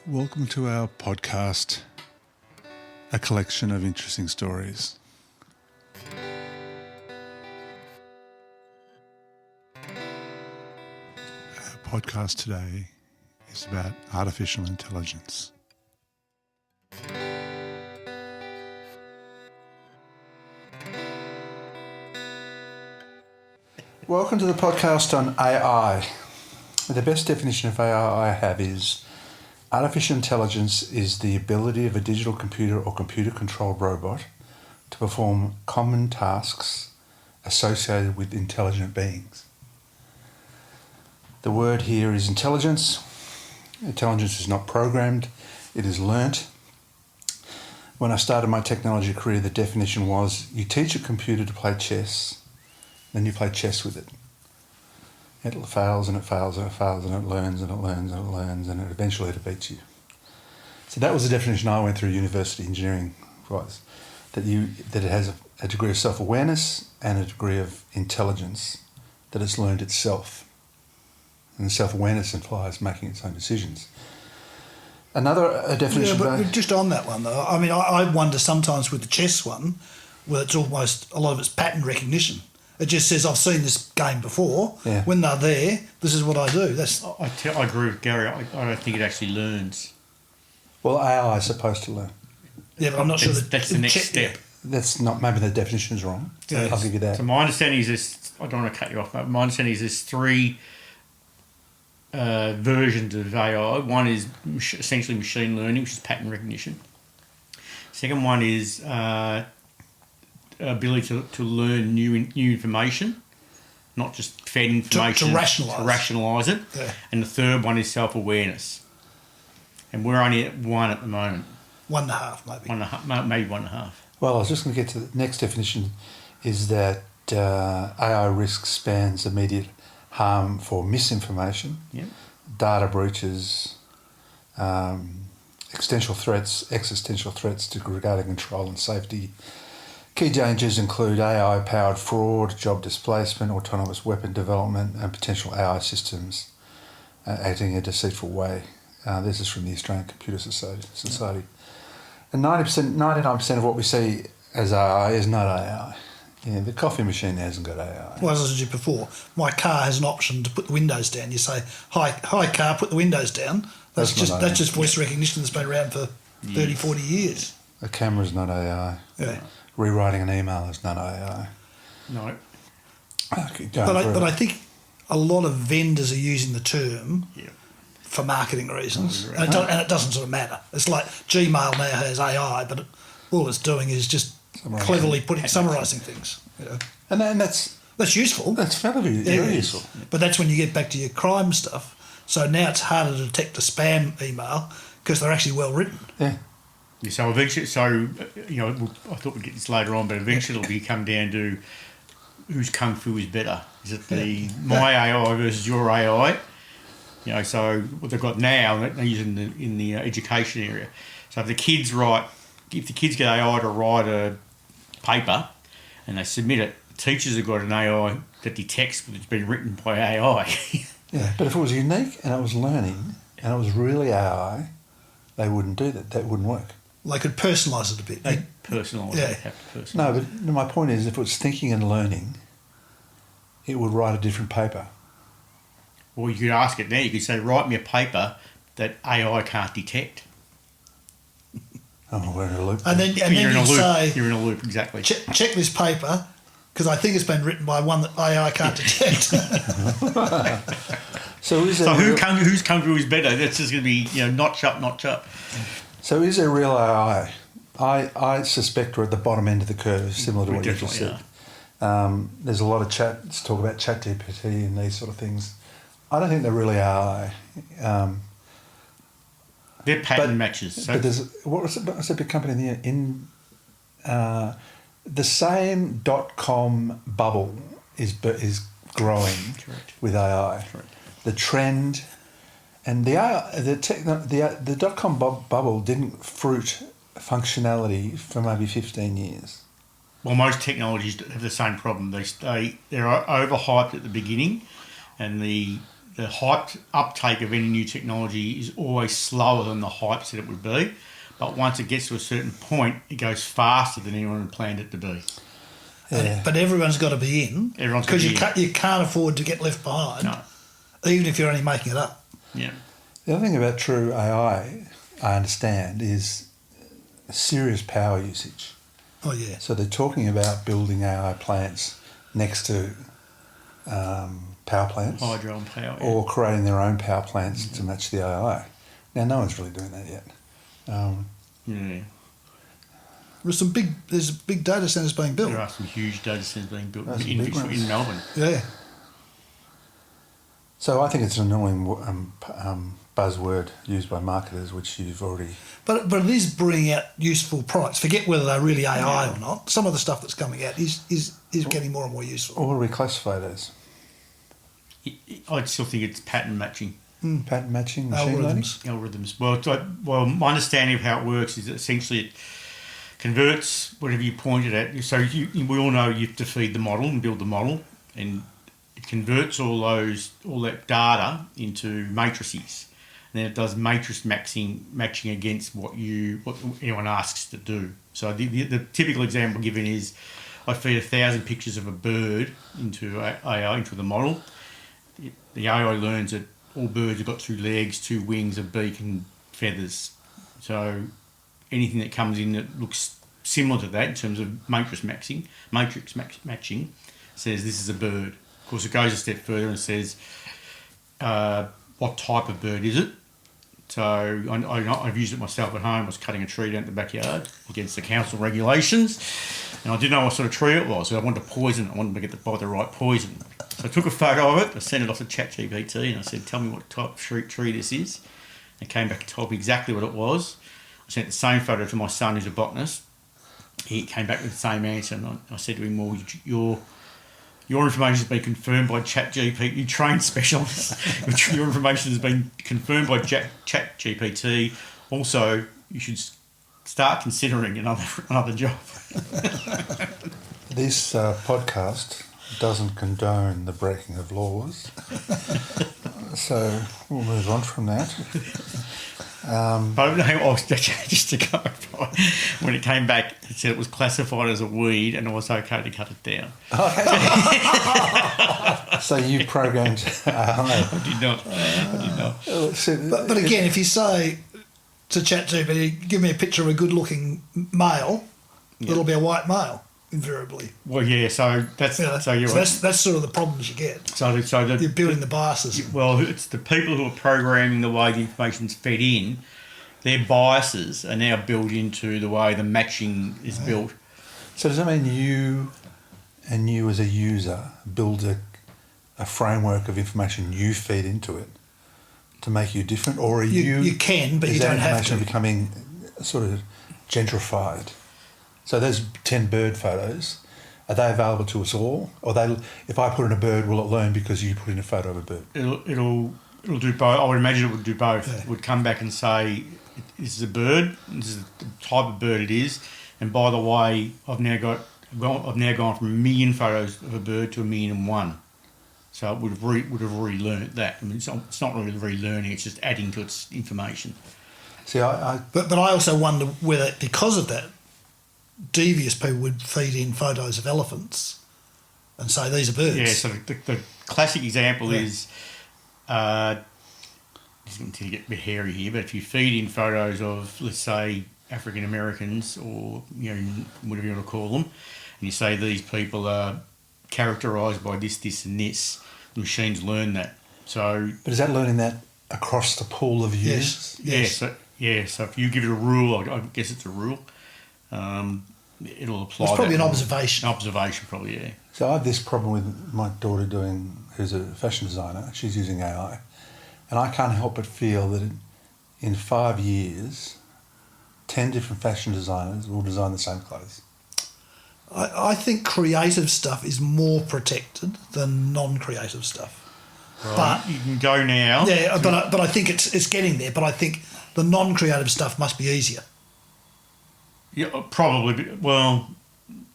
Welcome to our podcast, a collection of interesting stories. Our podcast today is about artificial intelligence. Welcome to the podcast on AI. The best definition of AI I have is artificial intelligence is the ability of a digital computer or computer-controlled robot to perform common tasks associated with intelligent beings. The word here is intelligence. Intelligence is not programmed, it is learnt. When I started my technology career, the definition was you teach a computer to play chess, then you play chess with it. It fails and it fails and it fails and it learns and it learns and it learns and eventually it beats you. So that was the definition I went through university engineering was that it has a degree of self-awareness and a degree of intelligence that it's learned itself. And self-awareness implies making its own decisions. Another definition... Yeah, but just on that one though, I mean, I wonder sometimes with the chess one, where it's almost, a lot of it's pattern recognition. It just says, I've seen this game before. Yeah. When they're there, this is what I do. I agree with Gary. I don't think it actually learns. Well, AI is supposed to learn. Yeah, but I'm not sure that's the next step. That's not, maybe the definition is wrong. Yeah. I'll give you that. So my understanding is this, I don't want to cut you off, but my understanding is there's three versions of AI. One is essentially machine learning, which is pattern recognition. Second one is... ability to learn new information, not just fed information. To rationalise it. Yeah. And the third one is self-awareness. And we're only at one at the moment. 1.5 maybe. 1.5, maybe 1.5. Well, I was just going to get to the next definition is that AI risk spans immediate harm for misinformation, data breaches, existential threats to regarding control and safety. Key dangers include AI-powered fraud, job displacement, autonomous weapon development, and potential AI systems acting in a deceitful way. This is from the Australian Computer Society. And 99% of what we see as AI is not AI. Yeah, the coffee machine hasn't got AI. Well, as I said before, my car has an option to put the windows down. You say, hi car, put the windows down. That's just voice recognition that's been around for 30, 40 years. A camera's not AI. Yeah. Rewriting an email is not AI. No. But I think a lot of vendors are using the term for marketing reasons, and it doesn't sort of matter. It's like Gmail now has AI, but all it's doing is just cleverly summarising things. You know? And that's useful. That's very useful. But that's when you get back to your crime stuff. So now it's harder to detect a spam email because they're actually well written. Yeah. So eventually, I thought we'd get this later on, but eventually it'll come down to whose kung fu is better. Is it my AI versus your AI? So what they've got now, they're using in the education area. So if the kids get AI to write a paper and they submit it, teachers have got an AI that detects that it's been written by AI. Yeah, but if it was unique and it was learning and it was really AI, they wouldn't do that. That wouldn't work. They could personalise it a bit. They personalise it. Have to personalise. No, but my point is, if it was thinking and learning, it would write a different paper. Well, you could ask it now. You could say, write me a paper that AI can't detect. Oh, we're in a loop. And then you say... You're in a loop, exactly. Check this paper, because I think it's been written by one that AI can't detect. Whose kung fu is better? That's just going to be, notch up, notch up. So is there real AI? I suspect we're at the bottom end of the curve, similar to what you just said. There's a lot of talk about ChatGPT and these sort of things. I don't think they're really AI. They're pattern matches. But there's what's a big company in the same .com bubble is growing with AI. Correct. The trend. And the dot-com bubble didn't fruit functionality for maybe 15 years. Well, most technologies have the same problem. They're overhyped at the beginning, and the the hype uptake of any new technology is always slower than the hype that it would be. But once it gets to a certain point, it goes faster than anyone had planned it to be. Yeah. But everyone's got to be in. Everyone's got to be in. Because you can't afford to get left behind, No. even if you're only making it up. Yeah. The other thing about true AI, I understand, is serious power usage. Oh, yeah. So they're talking about building AI plants next to power plants. Hydro and power. Yeah. Or creating their own power plants to match the AI. Now, no one's really doing that yet. Yeah. There's big data centres being built. There are some huge data centres being built That's in big ones. Melbourne. Yeah. So I think it's an annoying buzzword used by marketers, which you've already... But it is bringing out useful products. Forget whether they're really AI or not. Some of the stuff that's coming out is getting more and more useful. Or what do we classify it as? I still think it's pattern matching. Pattern matching, machine learning? Algorithms. Well, my understanding of how it works is that essentially it converts whatever you pointed at. So we all know you have to feed the model and build the model, and it converts all that data into matrices. And then it does matrix matching against what anyone asks to do. So the typical example given is I feed 1,000 pictures of a bird into AI, into the model. The AI learns that all birds have got 2 legs, 2 wings, a beak and feathers. So anything that comes in that looks similar to that in terms of matrix matching says this is a bird. Of course, it goes a step further and says what type of bird is it. So I've used it myself at home. I was cutting a tree down in the backyard against the council regulations, and I didn't know what sort of tree it was. So I wanted to poison it. I wanted to get buy the right poison. So I took a photo of it. I sent it off to ChatGPT, and I said, "Tell me what type of tree this is." It came back and told me exactly what it was. I sent the same photo to my son, who's a botanist. He came back with the same answer, and I said to him, "Well, your information has been confirmed by ChatGPT. You trained specialists. Your information has been confirmed by ChatGPT. Also, you should start considering another job." This podcast doesn't condone the breaking of laws, so we'll move on from that. But no, just to go by, when it came back, it said it was classified as a weed and it was okay to cut it down. So you programmed AI. I did not. But again, if you say to ChatGPT, give me a picture of a good-looking male, it'll be a white male, invariably. Well, yeah. So that's that's sort of the problems you get. So you're building the biases. Well, it's the people who are programming the way the information's fed in. Their biases are now built into the way the matching is built. So does that mean you as a user build a framework of information you feed into it to make you different, or are you can, but you don't have to. Is that information becoming sort of gentrified? So those 10 bird photos, are they available to us all? Or if I put in a bird, will it learn because you put in a photo of a bird? It'll do both. I would imagine it would do both. Yeah. It would come back and say, this is a bird, this is the type of bird it is, and by the way, I've now gone from 1 million photos of a bird to 1,000,001. So it would have relearned that. I mean, it's not really relearning; it's just adding to its information. See, But I also wonder whether, because of that, devious people would feed in photos of elephants and say these are birds. Yeah, so the classic example is, this is going to get a bit hairy here, but if you feed in photos of, let's say, African Americans or whatever you want to call them, and you say these people are characterised by this, this, and this, the machines learn that. So, but is that learning that across the pool of users? Yes. So if you give it a rule, I guess it's a rule. It'll apply. It's probably an observation. An observation, probably, yeah. So I have this problem with my daughter who's a fashion designer. She's using AI, and I can't help but feel that in 5 years, 10 different fashion designers will design the same clothes. I think creative stuff is more protected than non-creative stuff. Right. But you can go now. Yeah, but I think it's getting there. But I think the non-creative stuff must be easier. Yeah, probably. Well,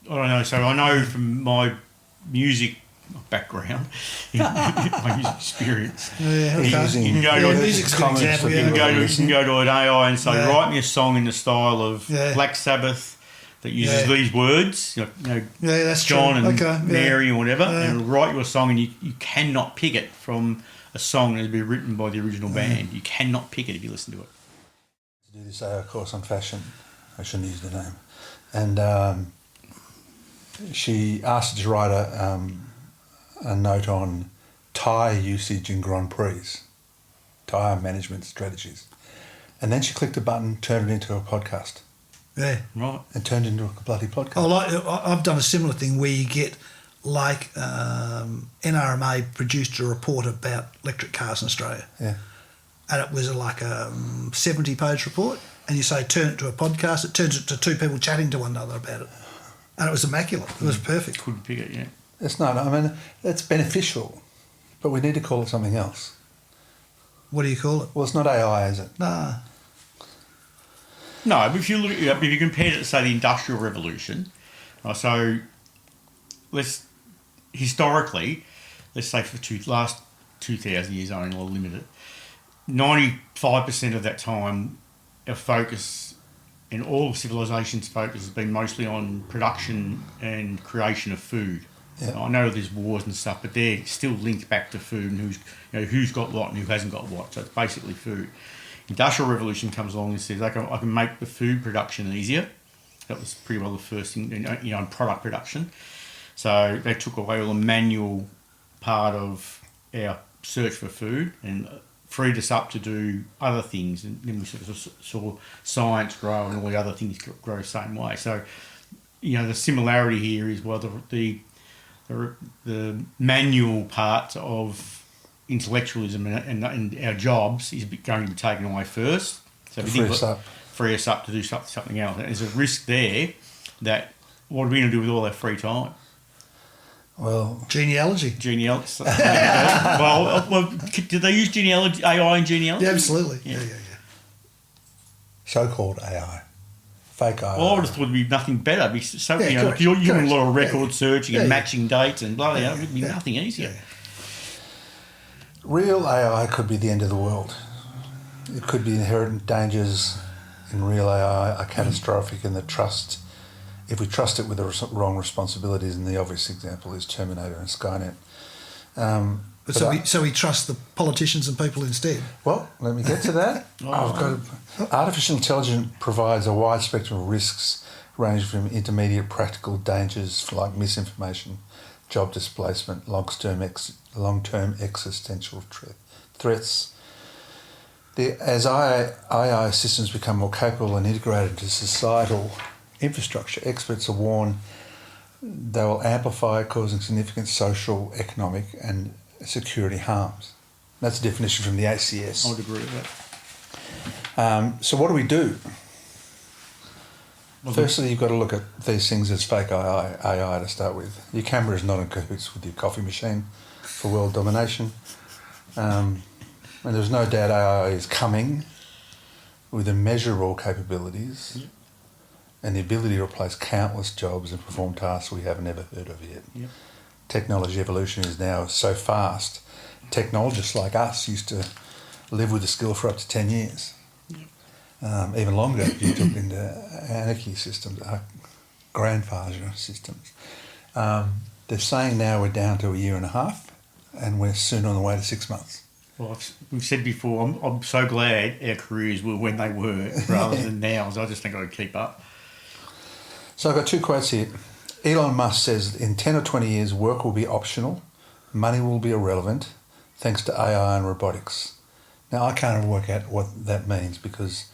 I don't know. So I know from my music background, my music experience. Yeah, okay. You can go to music's a good example. You can go to an AI and say, write me a song in the style of Black Sabbath that uses these words, that's John true. and Mary or whatever, and it'll write you a song, and you cannot pick it from a song that has been written by the original band. You cannot pick it if you listen to it. To do this AI course on fashion, I shouldn't use the name, and she asked us to write a note on tyre usage in Grand Prix, tyre management strategies. And then she clicked a button, turned it into a podcast. Yeah. Right. And turned it into a bloody podcast. I've done a similar thing where you get, like, NRMA produced a report about electric cars in Australia. Yeah. And it was like a 70-page report. And you say, turn it to a podcast. It turns it to two people chatting to one another about it. And it was immaculate. It was perfect. Couldn't pick it, yeah. It's not. I mean, it's beneficial, but we need to call it something else. What do you call it? Well, it's not AI, is it? Nah. No, but if you look at if you compare it to, say, the Industrial Revolution, so historically, let's say for last 2,000 years only, I'll limit it, 95% of that time, our focus and all of civilization's focus has been mostly on production and creation of food. Yeah. I know there's wars and stuff, but they're still linked back to food and who's got what and who hasn't got what. So it's basically food. Industrial Revolution comes along and says, I can make the food production easier. That was pretty well the first thing, in product production. So they took away all the manual part of our search for food and freed us up to do other things, and then we sort of saw science grow and all the other things grow the same way. So, the similarity here is, well, the manual part of intellectualism and our jobs is going to be taken away first. So free us up to do something else. And there's a risk there that what are we going to do with all our free time? Well, genealogy. Well, did they use genealogy, AI in genealogy? Yeah, absolutely. Yeah. So-called AI. Fake AI. Well, I would have thought it'd be nothing better. Because correct, you're doing correct. a lot of record searching and matching dates and blah, blah, Yeah, it'd be nothing easier. Yeah. Real AI could be the end of the world. It could be inherent dangers in real AI are catastrophic, and if we trust it with the wrong responsibilities, and the obvious example is Terminator and Skynet. So we trust the politicians and people instead. Well, let me get to that. Artificial intelligence provides a wide spectrum of risks, ranging from intermediate practical dangers like misinformation, job displacement, long-term existential threats. As AI systems become more capable and integrated into societal infrastructure, experts are warned they will amplify, causing significant social, economic and security harms. That's a definition from the ACS. I would agree with that. So what do we do? Firstly, you've got to look at these things as fake AI to start with. Your camera is not in cahoots with your coffee machine for world domination. And there's no doubt AI is coming with immeasurable capabilities. Yep. And the ability to replace countless jobs and perform tasks we haven't ever heard of yet. Yep. Technology Evolution is now so fast. Technologists like us used to live with the skill for up to 10 years. Yep. Even longer if you took into anarchy systems, grandfather systems. They're saying now we're down to 1.5 years, and we're soon on the way to 6 months. Well, we've said before, I'm so glad our careers were when they were rather than now. So I just think I would keep up. So I've got 2 quotes here. Elon Musk says, in 10 or 20 years, work will be optional, money will be irrelevant, thanks to AI and robotics. Now, I can't work out what that means, because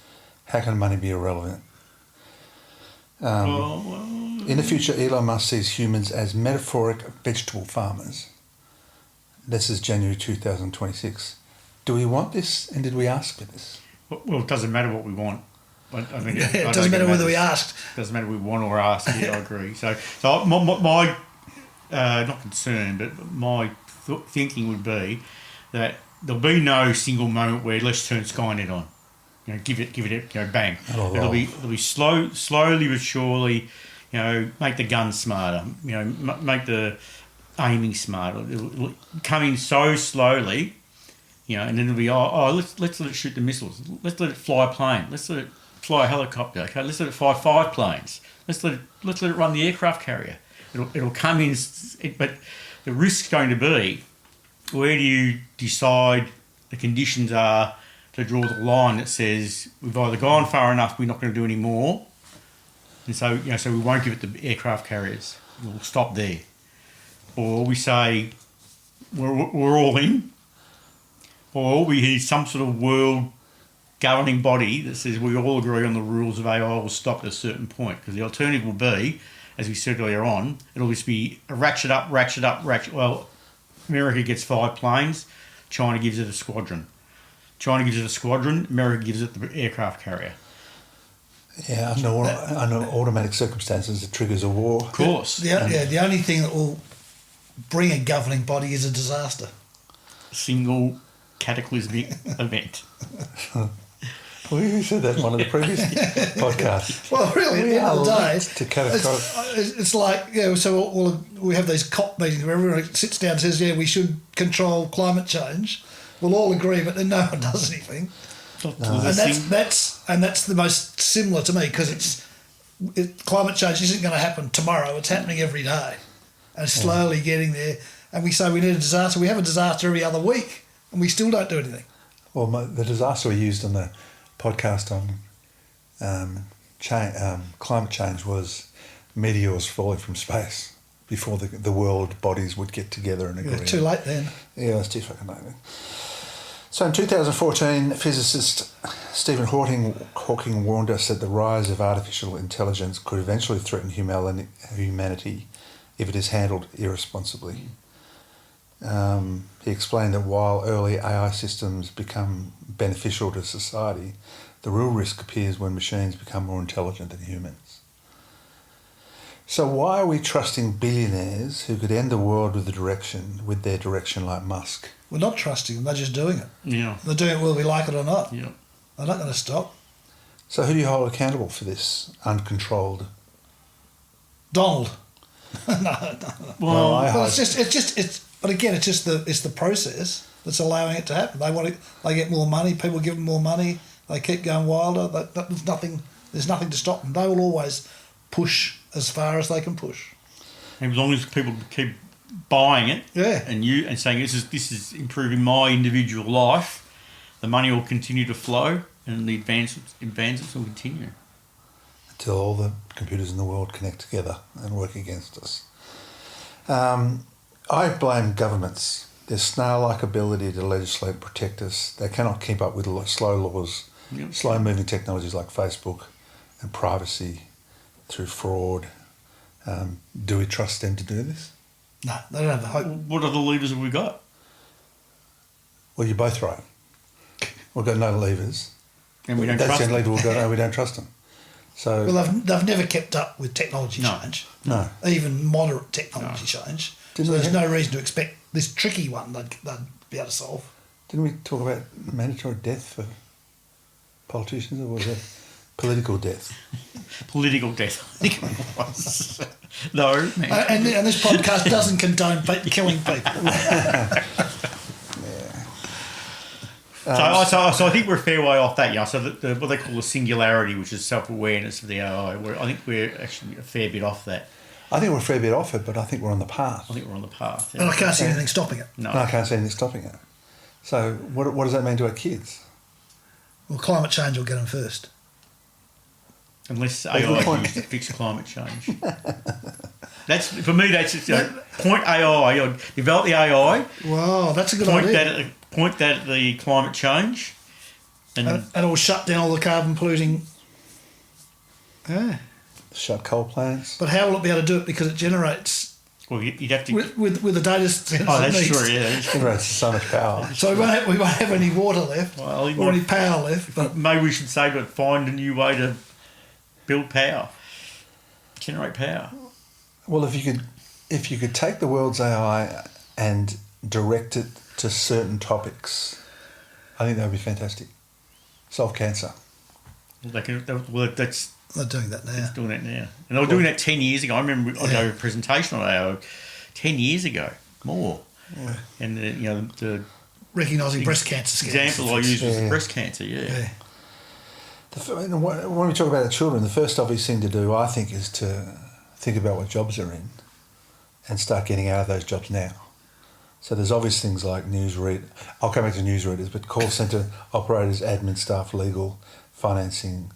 how can money be irrelevant? In the future, Elon Musk sees humans as metaphoric vegetable farmers. This is January 2026. Do we want this, and did we ask for this? Well, it doesn't matter what we want. I mean, it doesn't matter whether we asked. It doesn't matter if we want or ask. Yeah, I agree. So my not concern, but my thinking would be that there'll be no single moment where let's turn Skynet on. Give it, bang. It'll be slowly but surely. Make the guns smarter. Make the aiming smart. It'll come in so slowly, and then it'll be, let's let it shoot the missiles. Let's let it fly a plane. Let's let it fly a helicopter. Okay, let's let it fly 5 planes. Let's let it run the aircraft carrier. It'll come in, but the risk's going to be, where do you decide the conditions are to draw the line that says we've either gone far enough, we're not going to do any more, and so so we won't give it the aircraft carriers. We'll stop there, or we say we're all in, or we need some sort of world governing body that says we all agree on the rules of AI will stop at a certain point. Because the alternative will be, as we said earlier on, it'll just be a ratchet up. Well, America gets 5 planes, China gives it a squadron. China gives it a squadron, America gives it the aircraft carrier. Yeah, under automatic circumstances, it triggers a war. Of course. The only thing that will bring a governing body is a disaster. Single cataclysmic event. We said that in one of the previous podcasts. Well, really, at the end of the day, it's like, so we have these COP meetings where everyone sits down and says, we should control climate change. We'll all agree, but then no one does anything. And that's the most similar to me, because climate change isn't going to happen tomorrow. It's happening every day, and slowly getting there. And we say we need a disaster. We have a disaster every other week, and we still don't do anything. Well, the disaster we used on the podcast on climate change was meteors falling from space before the world bodies would get together and agree. Yeah, too late then. Yeah, it was too fucking late then. So in 2014, physicist Stephen Hawking warned us that the rise of artificial intelligence could eventually threaten humanity if it is handled irresponsibly. He explained that while early AI systems become beneficial to society, the real risk appears when machines become more intelligent than humans. So why are we trusting billionaires who could end the world with their direction like Musk? We're not trusting them, they're just doing it. Yeah. They're doing it whether we like it or not. Yeah. They're not going to stop. So who do you hold accountable for this uncontrolled? Donald. No. Well, But again, it's the process that's allowing it to happen. They get more money. People give them more money. They keep going wilder. There's nothing to stop them. They will always push as far as they can push. And as long as people keep buying it, Yeah. and saying this is improving my individual life, the money will continue to flow, and the advances will continue Until all the computers in the world connect together and work against us. I blame governments. Their snail-like ability to legislate and protect us. They cannot keep up with slow laws, slow-moving technologies like Facebook and privacy through fraud. Do we trust them to do this? No, they don't have the hope. What other levers have we got? Well, you're both right. We've got no levers. And we don't That's trust the them. only lever we've got. We don't trust them. So Well, they've never kept up with technology No. change. no. Even moderate technology change. Didn't So we there's have- no reason to expect this tricky one they'd be able to solve. Didn't we talk about mandatory death for politicians, or was it political death? Political death, I think it was. No, man. And this podcast doesn't condone killing people. So I think we're a fair way off that, So what they call the singularity, which is self-awareness of the AI, I think we're actually a fair bit off that. I think we're a fair bit off it, but I think we're on the path. I think we're on the path. And I can't see anything stopping it. No. No, I can't see anything stopping it. So what does that mean to our kids? Well, climate change will get them first. Unless good AI point. is used to fix climate change. That's for me. That's point AI. Develop the AI. Wow, that's a good Point idea. that at the climate change, and And it will shut down all the carbon polluting. Yeah. Shut coal plants. But how will it be able to do it? Because it generates well, you'd have to. with the data centers Oh, it that's needs. true. Yeah. Generates so much power. So we won't have any water left Well, or any power left. But Maybe we should say, but find a new way to build power, generate power. Well, if you could take the world's AI and direct it to certain topics, I think that would be fantastic. Solve cancer. That's they're doing that now. doing that now, and they were doing that 10 years ago. I remember I gave a presentation on AI 10 years ago, more. Yeah. And the Recognising breast cancer scans. example I used was Yeah. breast cancer. Yeah. When we talk about the children, the first obvious thing to do, I think, is to think about what jobs they're in and start getting out of those jobs now. So there's obvious things like I'll come back to newsreaders, but call centre operators, admin staff, legal, financing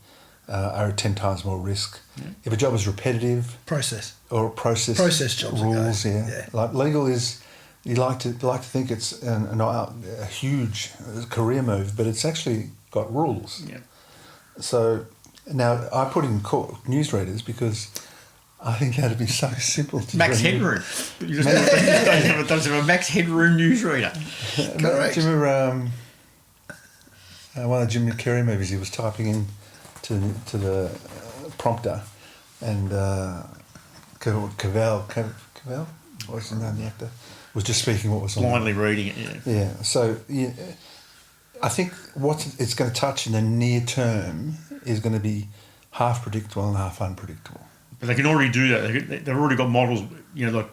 are at 10 times more risk. Yeah. If a job is repetitive Process. or process jobs. rules, Yeah. like legal is, you like to think it's a huge career move, but it's actually got rules. Yeah. So now I put in newsreaders because I think that'd be so simple to Max do. Headroom. You just don't have a Max Headroom newsreader. Correct. Do you remember one of the Jim Carrey movies? He was typing in to the prompter, and Cavell, what's his name, the actor, was just speaking what was on. Blindly reading it, yeah. Yeah. So I think what it's going to touch in the near term is going to be half predictable and half unpredictable. But they can already do that. They've already got models, like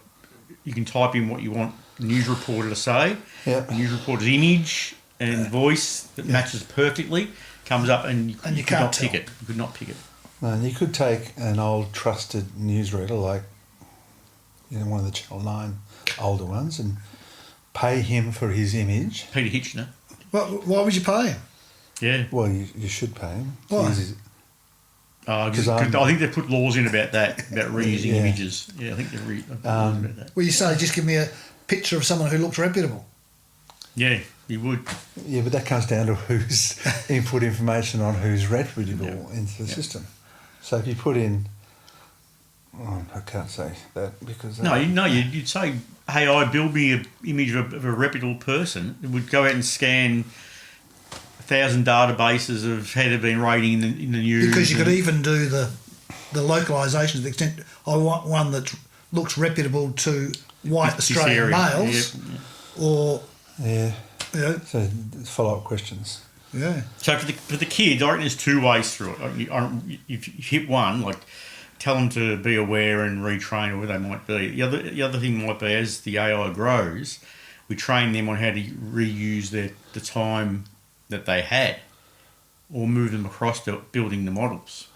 you can type in what you want the news reporter to say. Yeah. The news reporter's image and voice that matches perfectly comes up, and you could can't not tell. pick it. You could not pick it. No, and you could take an old trusted newsreader like one of the Channel 9 older ones and pay him for his image. Peter Hitchner. Why would you pay him? Yeah. Well, you should pay him. Why? Because I think they put laws in about that, about reusing Yeah. images. Yeah, I think they've put laws about that. Well, you say, just give me a picture of someone who looks reputable. Yeah, you would. Yeah, but that comes down to who's input information on who's reputable into the system. So if you put in, I can't say that because You'd say, hey, I build me an image of a reputable person. It would go out and scan 1,000 databases of how they've been rating in the news. Because you could even do the localisation to the extent, I want one that looks reputable to white This Australian area. males, or yeah. So follow-up questions. yeah. So for the kids, I reckon there's two ways through it. If you hit one, like tell them to be aware and retrain or where they might be. The other thing might be, as the AI grows, we train them on how to reuse the time that they had, or move them across to building the models.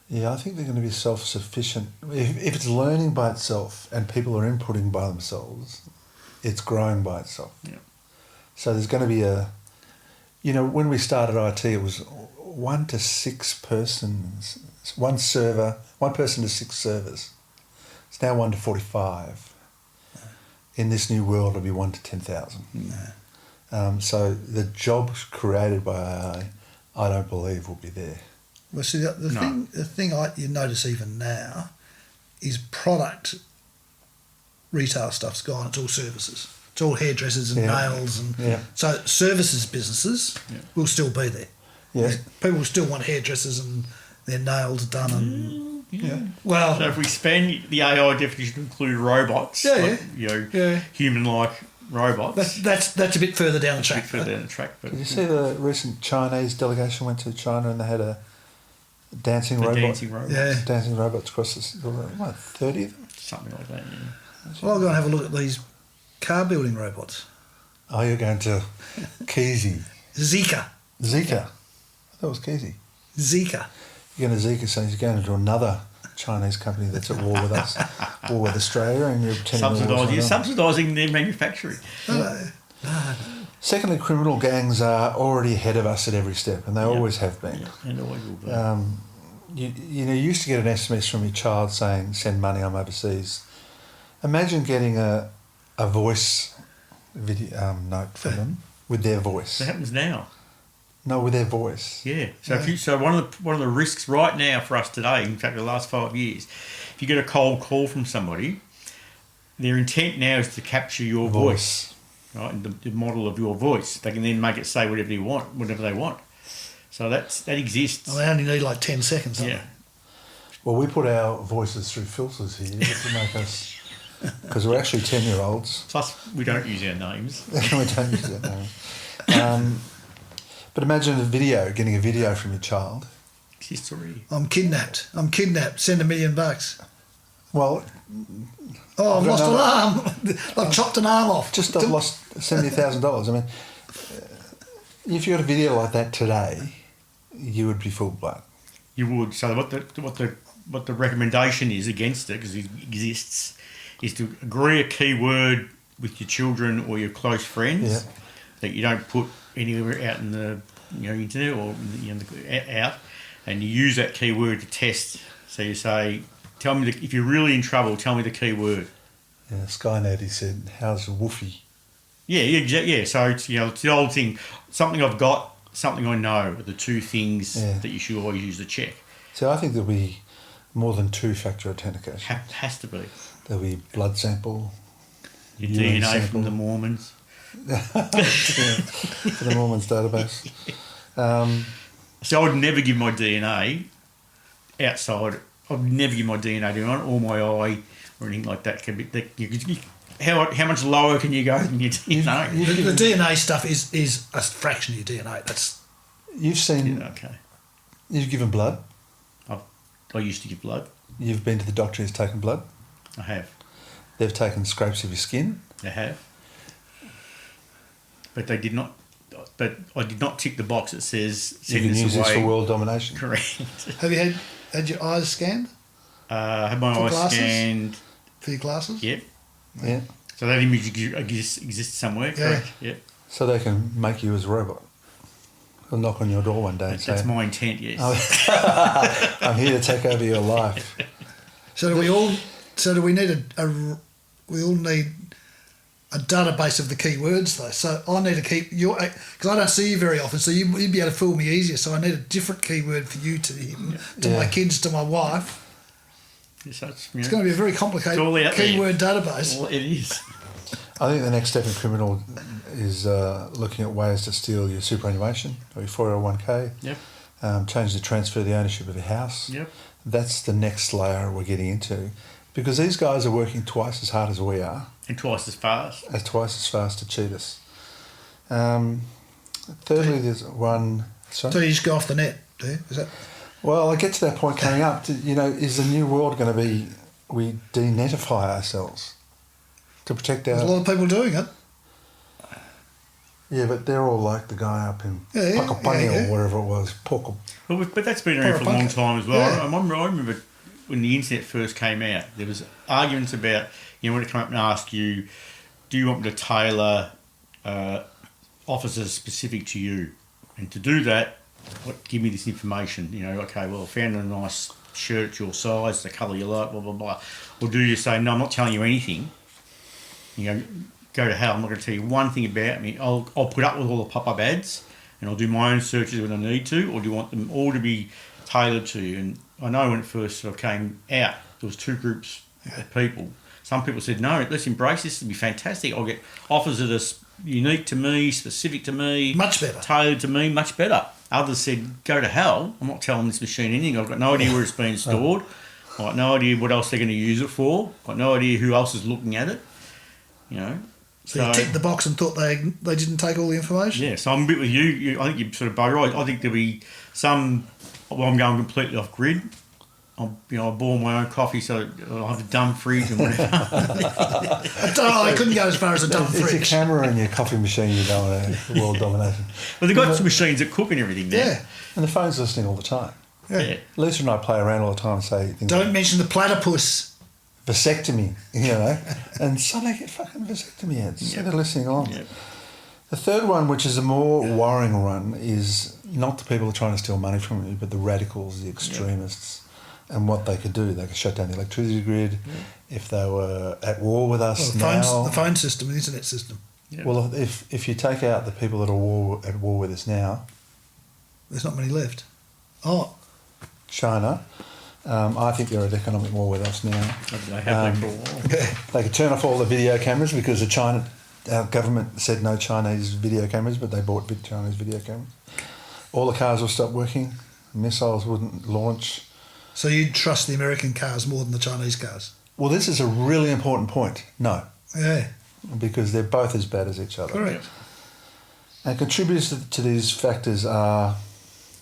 Yeah, I think they're going to be self-sufficient. If it's learning by itself and people are inputting by themselves, it's growing by itself. Yeah. So there's going to be when we started IT, it was 1 to 6 persons, one person to 6 servers. It's now 1 to 45. In this new world, it'll be 1 to 10,000. So the jobs created by AI, I don't believe will be there. Well, see, the thing you notice even now is product retail stuff's gone. It's all services. It's all hairdressers and nails, and so services businesses will still be there. Yeah. People will still want hairdressers and their nails done. And well, So if we expand the AI definition to include robots, human-like robots, that's a bit further down the track. further down the track. But Did you see the recent Chinese delegation went to China and they had a dancing the robot? dancing robots, Dancing robots across the 30 of them? something like that. Yeah. Well, I'll go and have a look at these car building robots. Oh, you're going to Keezy. Zika. Zika. I thought it was Keezy. Zika. You're going to Zika, so he's going into another Chinese company that's at war with us, war with Australia, and you're pretending Subsidising their manufacturing. Secondly, criminal gangs are already ahead of us at every step, and they always have been. Yeah, and always will be. You used to get an SMS from your child saying, "Send money, I'm overseas." Imagine getting a voice video note from them with their voice. That happens now. No, with their voice. Yeah. So one of the risks right now for us today, in fact, the last 5 years, if you get a cold call from somebody, their intent now is to capture your voice, right? And the model of your voice. They can then make it say whatever they want. So that exists. Well, they only need like 10 seconds. Yeah. Well, we put our voices through filters here to make us, because we're actually 10-year-olds. Plus, we don't use our names. We don't use that name. But imagine getting a video from your child. Exists already. I'm kidnapped. Send $1 million. Well, Oh, I've lost an arm. I've chopped an arm off. I've lost $70,000. I mean, if you had a video like that today, you would be full blood. You would. So what the recommendation is against it, because it exists, is to agree a keyword with your children or your close friends that you don't put anywhere out in the internet or out, and you use that keyword to test. So you say, "Tell me if you're really in trouble. Tell me the keyword." Yeah, Skynet, he said, "How's Woofy?" Yeah, exactly. Yeah, so it's the old thing. Something I've got, something I know, are the two things that you should always use to check. So I think there'll be more than two-factor authentication. Has to be. There'll be blood sample, Your urine DNA sample. from the Mormons. For the Mormons database. So I would never give my DNA outside. I'd never give my DNA to anyone or my eye or anything like that. How much lower can you go than your DNA? The DNA stuff is a fraction of your DNA. That's You've seen. Okay. You've given blood. I used to give blood. You've been to the doctor who's taken blood. I have. They've taken scrapes of your skin. They have. But they did not. But I did not tick the box that says You send can this use away. this for world domination. Correct. Have you had your eyes scanned I had my For eyes glasses? scanned. for your glasses? Yep. Yeah. So that image exists somewhere. Correct. Yep. So they can make you as a robot. They'll knock on your door one day and That's say, my intent. Yes. "I'm here to take over your life." So do we all? So do we need we all need a database of the keywords though. So I need to keep your because I don't see you very often. So you'd be able to fool me easier. So I need a different keyword for you to him, to my kids, to my wife. So It's going to be a very complicated all out keyword database. Well, it is. I think the next step in criminal is looking at ways to steal your superannuation or your 401k. Yep. Change the transfer the ownership of your house. Yep. That's the next layer we're getting into, because these guys are working twice as hard as we are, And twice as fast. twice as fast to cheat us. Thirdly, there's one. So Sorry. you just go off the net, do you? Is that? Well, I get to that point coming up. Is the new world going to be we denetify ourselves to protect There's a our? lot of people doing it. Yeah, but they're all like the guy up in Yeah, Puckapunny or wherever it was. Pork. But that's been around for a long Porapunka. time as well. Yeah. I remember when the internet first came out, there was arguments about, when it came up and asked you, do you want me to tailor officers specific to you? And to do that, give me this information. Okay, well, I found a nice shirt your size, the colour you like, blah, blah, blah. Or do you say, no, I'm not telling you anything. Go to hell, I'm not going to tell you one thing about me. I'll put up with all the pop-up ads and I'll do my own searches when I need to, or do you want them all to be tailored to you? And I know when it first sort of came out, there was two groups of people. Some people said, no, let's embrace this, it'll be fantastic. I'll get offers that are unique to me, specific to me. Much better. Tailored to me, much better. Others said, go to hell, I'm not telling this machine anything. I've got no idea where it's being stored. I've got no idea what else they're going to use it for. I've got no idea who else is looking at it. So you ticked the box and thought they didn't take all the information? Yeah, so I'm a bit with you. I think you're sort of both right. I think there'll be some. Well, I'm going completely off grid. I boil my own coffee, so I'll have a dumb fridge and whatever. I couldn't go as far as a dumb It's your fridge. camera and your coffee machine you don't want world domination. But they've got some machines that cook and everything now. Yeah. And the phone's listening all the time. Yeah. Lisa and I play around all the time and say things Don't like mention the platypus. vasectomy, and so they get fucking vasectomy ads. So they're listening on. Yep. The third one, which is a more worrying one, is not the people who are trying to steal money from you, but the radicals, the extremists, and what they could do. They could shut down the electricity grid if they were at war with us now. The phone system, the internet system. Yeah. Well, if you take out the people that are at war with us now, There's not many left. Oh, China, I think they're at economic war with us now. They have been for a while. They could turn off all the video cameras because our government said no Chinese video cameras, but they bought Chinese video cameras. All the cars will stop working. Missiles wouldn't launch. so you'd trust the American cars more than the Chinese cars? Well, this is a really important point. No, Yeah, because they're both as bad as each other. correct. And contributors to these factors are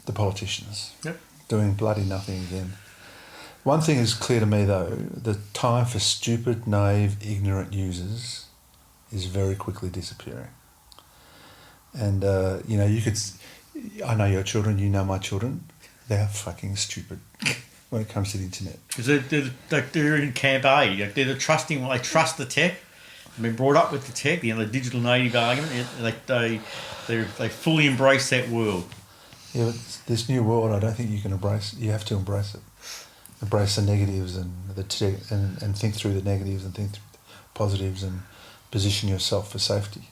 the politicians Yep. doing bloody nothing again. One thing is clear to me, though: the time for stupid, naive, ignorant users is very quickly disappearing. And you could. I know your children. You know my children. They're fucking stupid when it comes to the internet. Because they're in Camp A. They're the trusting. They trust the tech. They've been brought up with the tech. The digital native argument. They fully embrace that world. Yeah, but this new world, I don't think you can embrace. You have to embrace it. Embrace the negatives and and think through the negatives and think through the positives and position yourself for safety.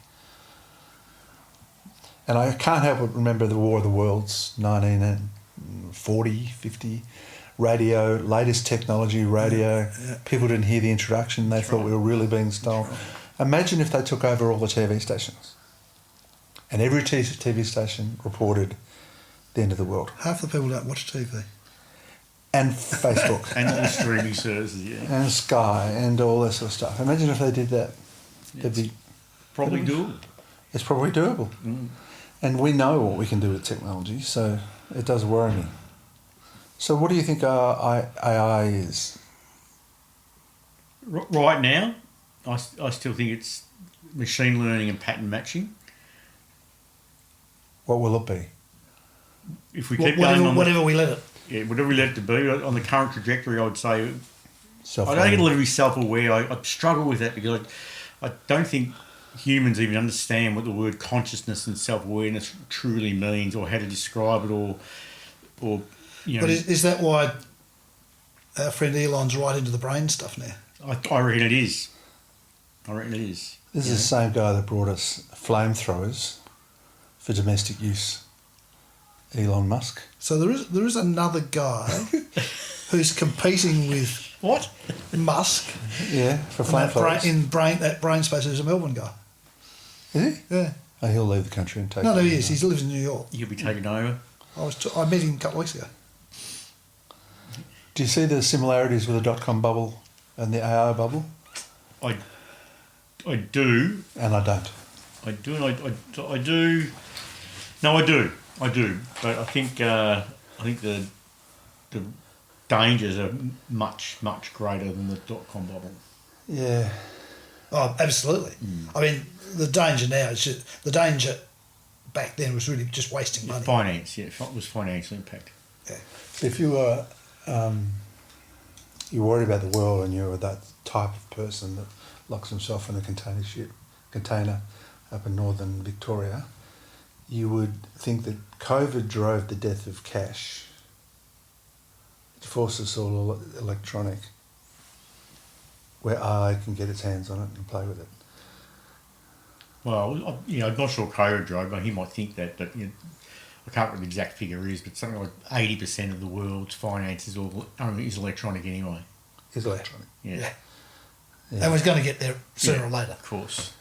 And I can't help but remember the War of the Worlds, 1940, 50, radio, latest technology, radio. Yeah. People didn't hear the introduction. They thought we were really being stolen. Imagine if they took over all the TV stations. And every TV station reported the end of the world. Half the people don't watch TV. And Facebook. And all the streaming services, yeah. And Sky and all that sort of stuff. Imagine if they did that. Probably doable. It's probably doable. Mm. And we know what we can do with technology, so it does worry me. So what do you think AI is? Right now, I still think it's machine learning and pattern matching. What will it be? If we keep going on whatever we let it. Yeah, whatever we let it to be, on the current trajectory, I would say, I don't think it'll ever be self-aware. I struggle with that because I don't think humans even understand what the word consciousness and self-awareness truly means, or how to describe it, or But is that why our friend Elon's right into the brain stuff now? I reckon it is. This is the same guy that brought us flamethrowers for domestic use, Elon Musk. So there is another guy who's competing with What? Musk. Yeah, for flamethrowers. That brain space. Who's a Melbourne guy. Is he? Yeah. Oh, he'll leave the country and take. No, he is. He lives in New York. You'll be taken over. I met him a couple of weeks ago. Do you see the similarities with the dot-com bubble and the AI bubble? I do. And I don't. I do. I do. No, I do. But I think the dangers are much greater than the dot-com bubble. Yeah. Oh, absolutely. I mean, the danger now is just, the danger back then was really just wasting money. Finance, yeah, it was financial impact. Yeah. If you were you're worried about the world and you're that type of person that locks himself in a container up in northern Victoria, you would think that COVID drove the death of cash. It forced us all electronic, where AI can get its hands on it and play with it. Well, I'm not sure COVID drove, but he might think that, but I can't remember the exact figure is, but something like 80% of the world's finances is electronic anyway. Is electronic. Yeah. And we're going to get there sooner or later. Of course.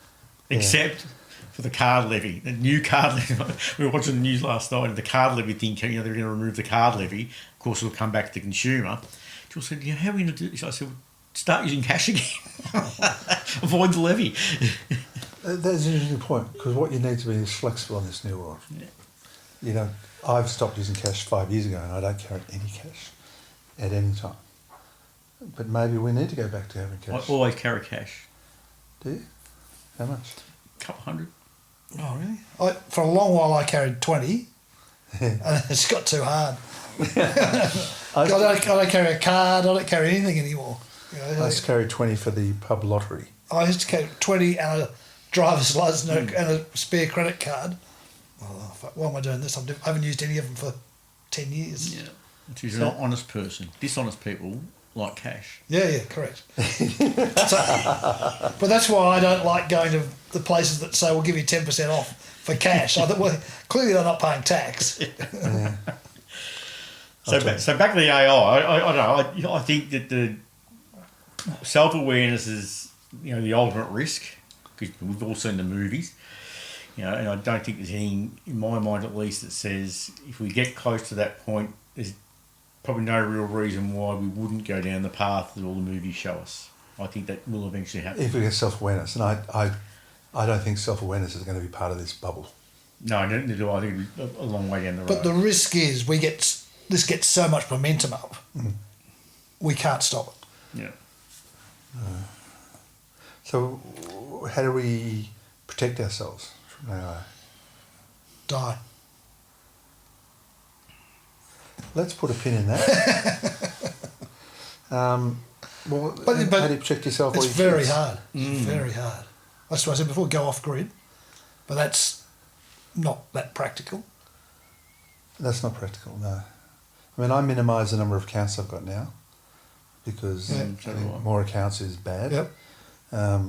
Except for the card levy. The new card levy. We were watching the news last night and the card levy thing, they're going to remove the card levy. Of course, it'll come back to the consumer. Jill said, how are we going to do this? I said, start using cash again. Avoid the levy. That's an interesting point, because what you need to be is flexible in this new world. Yeah. I've stopped using cash 5 years ago and I don't carry any cash at any time. But maybe we need to go back to having cash. I always carry cash. Do you? How much? A couple hundred. Oh, really? For a long while I carried 20 and it's got too hard. I don't carry a card, I don't carry anything anymore. I used to carry 20 for the pub lottery. I used to carry 20 and a driver's license and a spare credit card. Oh, fuck, why am I doing this? I haven't used any of them for 10 years. Yeah. She's an honest person. Dishonest people like cash. Yeah, correct. But that's why I don't like going to the places that say we'll give you 10% off for cash. I thought, well, clearly they're not paying tax. Yeah. So back to the AI. I don't know. I think that the self-awareness is the ultimate risk, because we've all seen the movies. And I don't think there's anything, in my mind at least, that says if we get close to that point, there's probably no real reason why we wouldn't go down the path that all the movies show us. I think that will eventually happen. If we get self-awareness, and I don't think self-awareness is going to be part of this bubble. No, neither do I. I think it'll be a long way down the road. But the risk is this gets so much momentum up we can't stop it. Yeah. So, how do we protect ourselves from AI? Die. Let's put a pin in that. Well, But how do you protect yourself? It's or your very kids? hard. It's very hard. That's what I said before, go off grid. But that's not that practical. That's not practical, no. I mean, I minimise the number of accounts I've got now because Yeah. I think more accounts is bad. Yep. I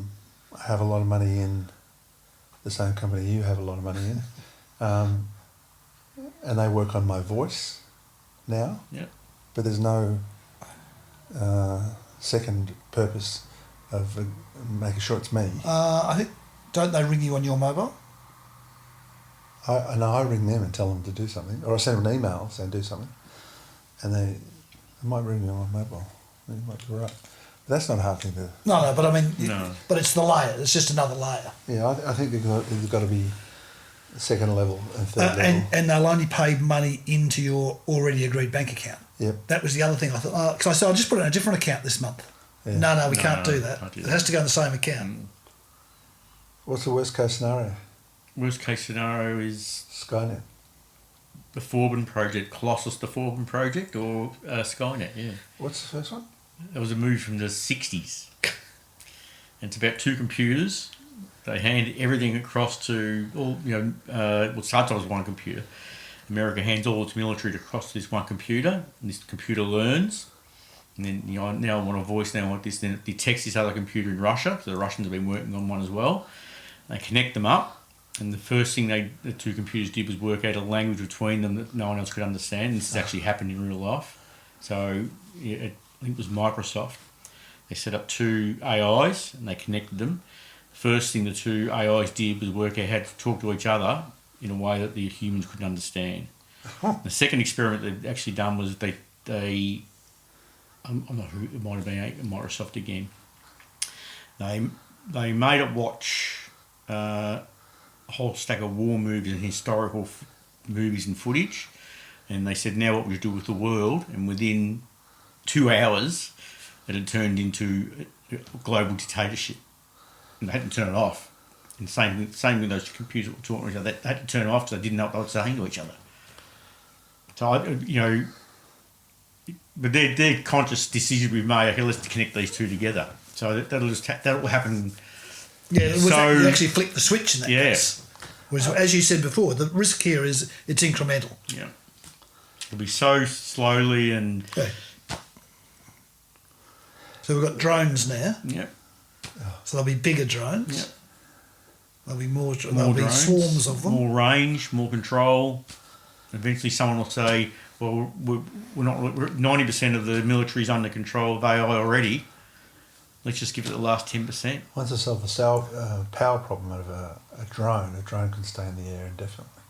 have a lot of money in the same company you have a lot of money in. And they work on my voice now. Yeah. But there's no second purpose of making sure it's me. I think, don't they ring you on your mobile? I ring them and tell them to do something, or I send them an email saying do something, and they might ring me on my mobile. They might be right. But that's not a hard thing to. No, but I mean, No. but it's the layer. It's just another layer. Yeah, I think there's got to be a second level and third level. And they'll only pay money into your already agreed bank account. Yep. That was the other thing I thought, because I said, I'll just put it in a different account this month. Yeah. No, we can't do that. Can't do It that. has to go in the same account. What's the worst case scenario? Worst case scenario is Skynet. the Forbin project, Colossus, the Forbin project, or Skynet. Yeah, What's the first one? it was a movie from the '60s. And it's about two computers. They hand everything across to all. Well, starts off as one computer. America hands all its military across to this one computer, and this computer learns. And then now I want a voice, now I want this. Then it detects this other computer in Russia. So the Russians have been working on one as well. They connect them up. And the first thing the two computers did was work out a language between them that no one else could understand. This has actually happened in real life. So I think it was Microsoft. They set up two AIs and they connected them. First thing the two AIs did was work out how to talk to each other in a way that the humans couldn't understand. The second experiment they've actually done was I'm not who it might have been Microsoft again. They made it watch a whole stack of war movies and historical movies and footage, and they said, now what would you do with the world? And within 2 hours it had turned into a global dictatorship, and they had to turn it off. And same with those computers that were talking to each other, they had to turn it off because they didn't know what they were saying to each other. So but their conscious decision we've made, okay, let's connect these two together. So that'll happen. Yeah, you actually flick the switch in that Yeah. case. Whereas, as you said before, the risk here is it's incremental. Yeah. It'll be so slowly and... Okay. So we've got drones now. Yeah. So there'll be bigger drones. Yeah. There'll be more More there'll be drones, swarms of them. More range, more control. Eventually someone will say, well, we're 90% of the military's under control of AI already. Let's just give it the last 10%. Once I solve the power problem of a drone can stay in the air indefinitely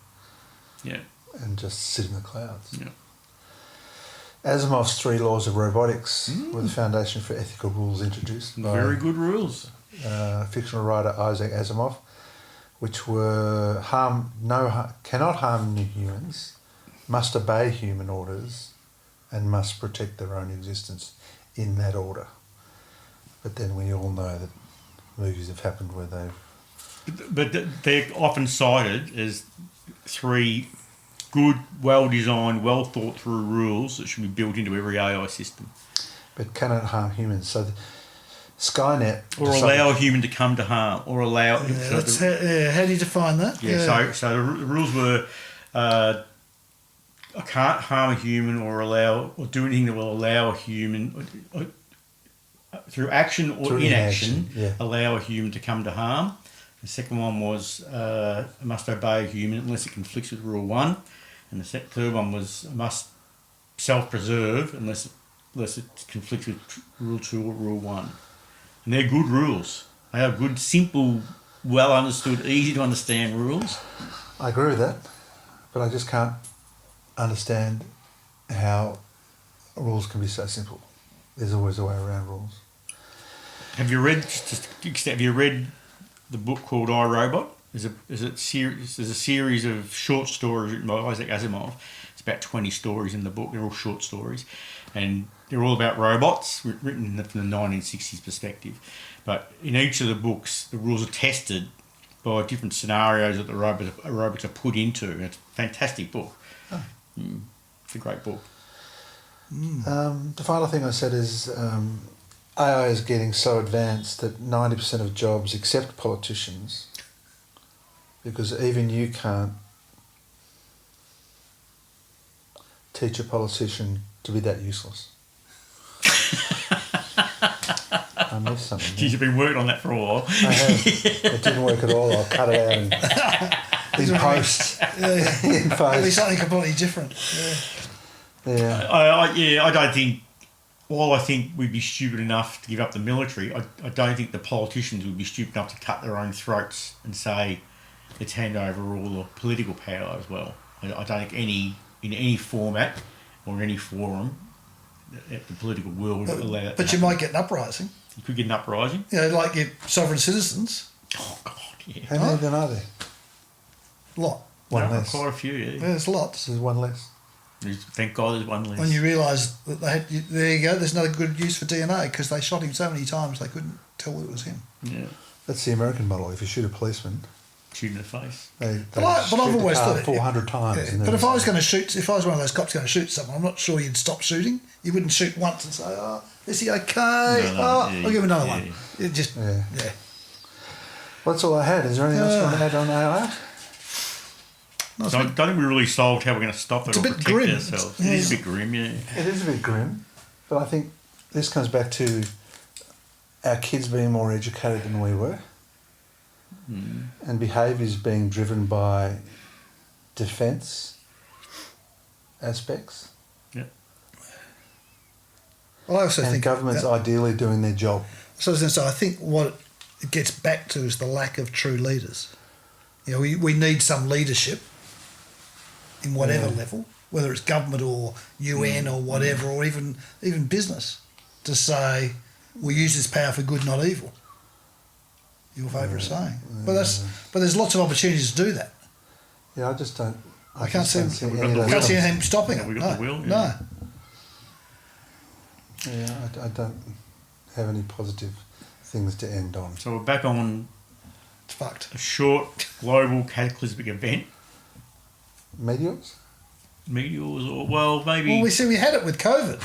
Yeah. and just sit in the clouds. Yeah. Asimov's 3 laws of robotics were the foundation for ethical rules introduced by Very good rules. fictional writer Isaac Asimov, which were cannot harm new humans, must obey human orders, and must protect their own existence in that order. But then we all know that movies have happened where they've... But they're often cited as 3 good, well-designed, well-thought-through rules that should be built into every AI system. But cannot harm humans. So Skynet... Or allow a human to come to harm. Or allow... How do you define that? Yeah, so the rules were... I can't harm a human or do anything that will allow a human... through action or inaction, allow a human to come to harm. The second one was must obey a human unless it conflicts with Rule 1. And the third one was must self-preserve unless it conflicts with Rule 2 or Rule 1. And they're good rules. They are good, simple, well-understood, easy-to-understand rules. I agree with that, but I just can't understand how rules can be so simple. There's always a way around rules. Have you read the book called I, Robot? There's a series of short stories written by Isaac Asimov. It's about 20 stories in the book. They're all short stories, and they're all about robots, written from the 1960s perspective. But in each of the books, the rules are tested by different scenarios that the robots are put into. And it's a fantastic book. Oh. It's a great book. The final thing I said is AI is getting so advanced that 90% of jobs, except politicians, because even you can't teach a politician to be that useless. I missed something. Geez, you've been working on that for a while. I have. It didn't work at all. I'll cut it out in post. In It'll be post. something completely different. Yeah. I don't think. While I think we'd be stupid enough to give up the military, I don't think the politicians would be stupid enough to cut their own throats and say, let's hand over all the political power as well. I don't think in any format or any forum, the political world would allow that. But you might get an uprising. You could get an uprising. You know, like your sovereign citizens. Oh God, yeah. How many of them are there? Lot. One No, less. quite a few. Yeah. There's lots. There's one less. Thank God, there's one less. When you realise that there you go, there's another good use for DNA because they shot him so many times they couldn't tell it was him. Yeah, That's the American model. If you shoot a policeman, shoot in the face. they But I've shoot the always car thought 400 times. Yeah, and then but if they I was say, going to shoot, if I was one of those cops going to shoot someone, I'm not sure you'd stop shooting. You wouldn't shoot once and say, "Oh, is he okay? No, I'll give him another yeah. one." It just Yeah. yeah. Well, that's all I had. Is there anything else you want to add on AI? No, So I don't think we really solved how we're going to stop it It's or a bit protect grim. ourselves. Yeah. It is a bit grim, yeah. It is a bit grim, but I think this comes back to our kids being more educated than we were, and behaviours being driven by defence aspects, Yeah. Well, I also and think governments ideally doing their job. So I was going to say, I think what it gets back to is the lack of true leaders. You know, we need some leadership in whatever level, whether it's government or UN or whatever, or even business, to say we use this power for good, not evil. Your favourite saying, but there's lots of opportunities to do that. Yeah, I just don't. I can't just don't see- any We've got of the those Can't see things. anything stopping Yeah, it. we No, got the will, yeah. no. Yeah, I don't have any positive things to end on. So we're back on It's fucked. a short global cataclysmic event. Meteors? Meteors, or well, maybe. Well, we had it with COVID,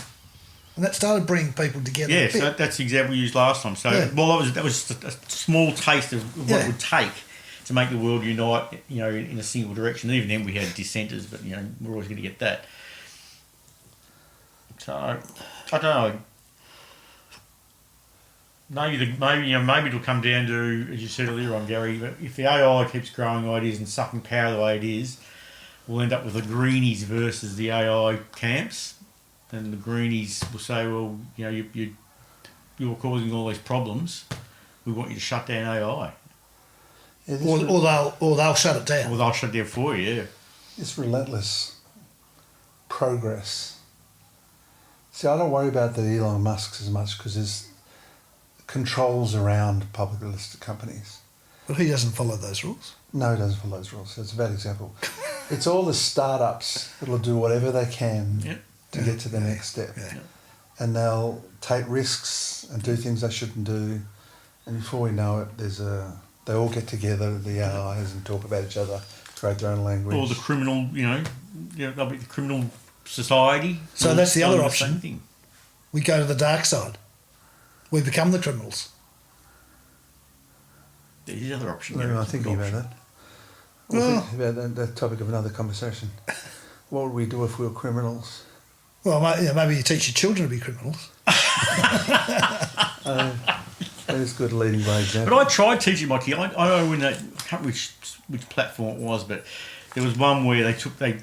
and that started bringing people together. Yeah, a bit. so that's the example we used last time. So, Yeah. well, that was just a small taste of what Yeah. it would take to make the world unite, you know, in a single direction. Even then, we had dissenters, but you know, we're always going to get that. So, I don't know. Maybe it'll come down to, as you said earlier on, Gary. If the AI keeps growing like it is and sucking power the way it is, we'll end up with the greenies versus the AI camps. And the greenies will say, well, you know, you're causing all these problems. We want you to shut down AI. Yeah, Or they'll shut it down. Well, they'll shut it down for you, yeah. this relentless progress. See, I don't worry about the Elon Musks as much because there's controls around publicly listed companies. But he doesn't follow those rules. No, it doesn't follow those rules. It's a bad example. It's all the startups that'll do whatever they can Yep. to get to the next step. Yeah. And they'll take risks and do things they shouldn't do. And before we know it, they all get together, the AIs, and talk about each other, create their own language. Or the criminal, they'll be the criminal society. So that's the other Doing option. same thing. We go to the dark side. We become the criminals. There's the other option. I'm Gary. thinking about that. Well- Think about that topic of another conversation. What would we do if we were criminals? Well, maybe you teach your children to be criminals. That is good leading by example. But I tried teaching my kid. I know when I can't remember which platform it was, but there was one where it took might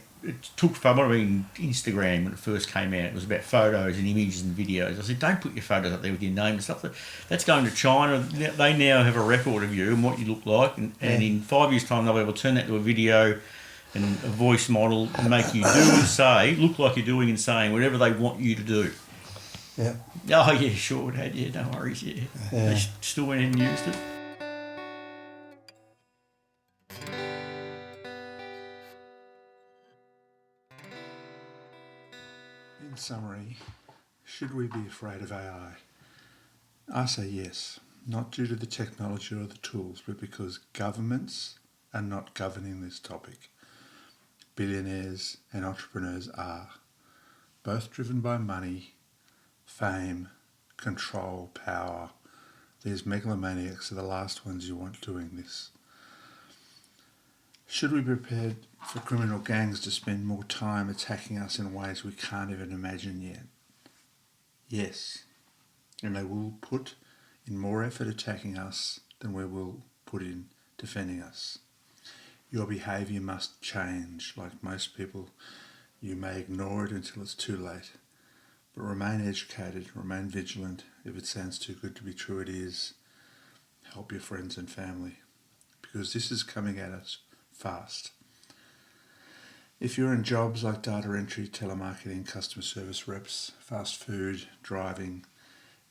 have been Instagram when it first came out. It was about photos and images and videos. I said, don't put your photos up there with your name and stuff. That's going to China. They now have a record of you and what you look like, and in 5 years' time they'll be able to turn that to a video and a voice model and make you do and say, look like you're doing and saying whatever they want you to do. Yeah. Oh yeah, sure it had. Yeah, no worries. Yeah, Yeah. They still went in and used it. In summary, Should we be afraid of AI? I say yes, not due to the technology or the tools, but because governments are not governing this topic. Billionaires and entrepreneurs are, both driven by money, fame, control, power. These megalomaniacs are the last ones you want doing this. Should we be prepared for criminal gangs to spend more time attacking us in ways we can't even imagine yet? Yes, and they will put in more effort attacking us than we will put in defending us. Your behaviour must change. Like most people, you may ignore it until it's too late. But remain educated, remain vigilant. If it sounds too good to be true, it is. Help your friends and family, because this is coming at us fast. If you're in jobs like data entry, telemarketing, customer service reps, fast food, driving,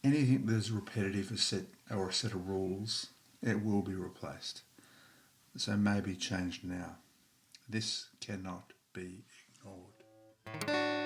anything that is repetitive or a set of rules, it will be replaced. So maybe change now. This cannot be ignored.